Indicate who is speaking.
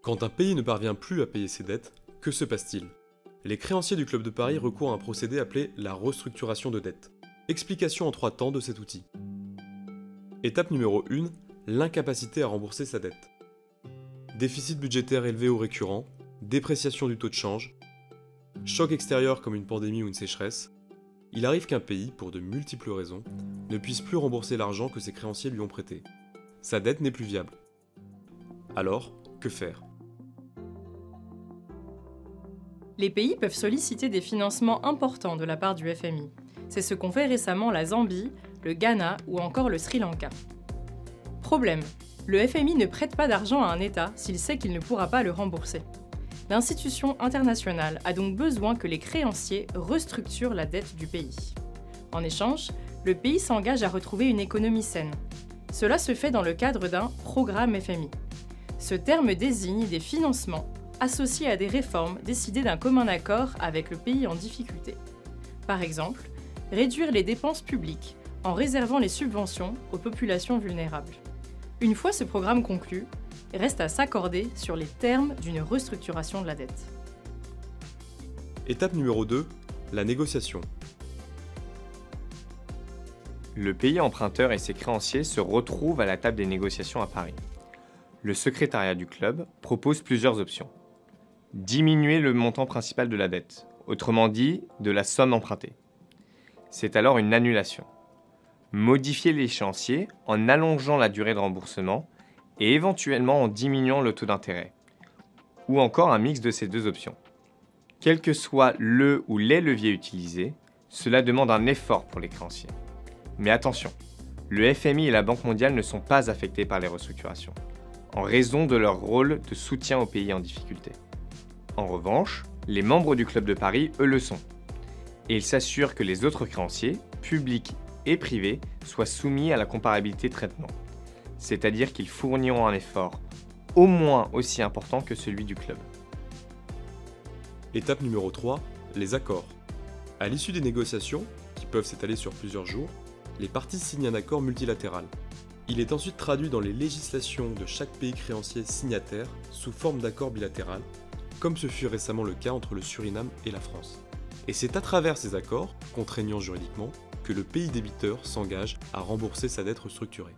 Speaker 1: Quand un pays ne parvient plus à payer ses dettes, que se passe-t-il? Les créanciers du Club de Paris recourent à un procédé appelé la restructuration de dette. Explication en 3 temps de cet outil. Étape numéro 1, l'incapacité à rembourser sa dette. Déficit budgétaire élevé ou récurrent, dépréciation du taux de change, choc extérieur comme une pandémie ou une sécheresse. Il arrive qu'un pays, pour de multiples raisons, ne puisse plus rembourser l'argent que ses créanciers lui ont prêté. Sa dette n'est plus viable. Alors, que faire?
Speaker 2: Les pays peuvent solliciter des financements importants de la part du FMI. C'est ce qu'ont fait récemment la Zambie, le Ghana ou encore le Sri Lanka. Problème, le FMI ne prête pas d'argent à un État s'il sait qu'il ne pourra pas le rembourser. L'institution internationale a donc besoin que les créanciers restructurent la dette du pays. En échange, le pays s'engage à retrouver une économie saine. Cela se fait dans le cadre d'un programme FMI. Ce terme désigne des financements associés à des réformes décidées d'un commun accord avec le pays en difficulté. Par exemple, réduire les dépenses publiques en réservant les subventions aux populations vulnérables. Une fois ce programme conclu, reste à s'accorder sur les termes d'une restructuration de la dette.
Speaker 1: Étape numéro 2, la négociation.
Speaker 3: Le pays emprunteur et ses créanciers se retrouvent à la table des négociations à Paris. Le secrétariat du club propose plusieurs options. Diminuer le montant principal de la dette, autrement dit, de la somme empruntée. C'est alors une annulation. Modifier l'échéancier en allongeant la durée de remboursement et éventuellement en diminuant le taux d'intérêt. Ou encore un mix de ces deux options. Quel que soit le ou les leviers utilisés, cela demande un effort pour les créanciers. Mais attention, le FMI et la Banque mondiale ne sont pas affectés par les restructurations, en raison de leur rôle de soutien aux pays en difficulté. En revanche, les membres du Club de Paris, eux, le sont. Et ils s'assurent que les autres créanciers, publics et privés, soient soumis à la comparabilité de traitement. C'est-à-dire qu'ils fourniront un effort au moins aussi important que celui du club.
Speaker 1: Étape numéro 3, les accords. À l'issue des négociations, qui peuvent s'étaler sur plusieurs jours, les parties signent un accord multilatéral. Il est ensuite traduit dans les législations de chaque pays créancier signataire sous forme d'accord bilatéral, comme ce fut récemment le cas entre le Suriname et la France. Et c'est à travers ces accords, contraignants juridiquement, que le pays débiteur s'engage à rembourser sa dette restructurée.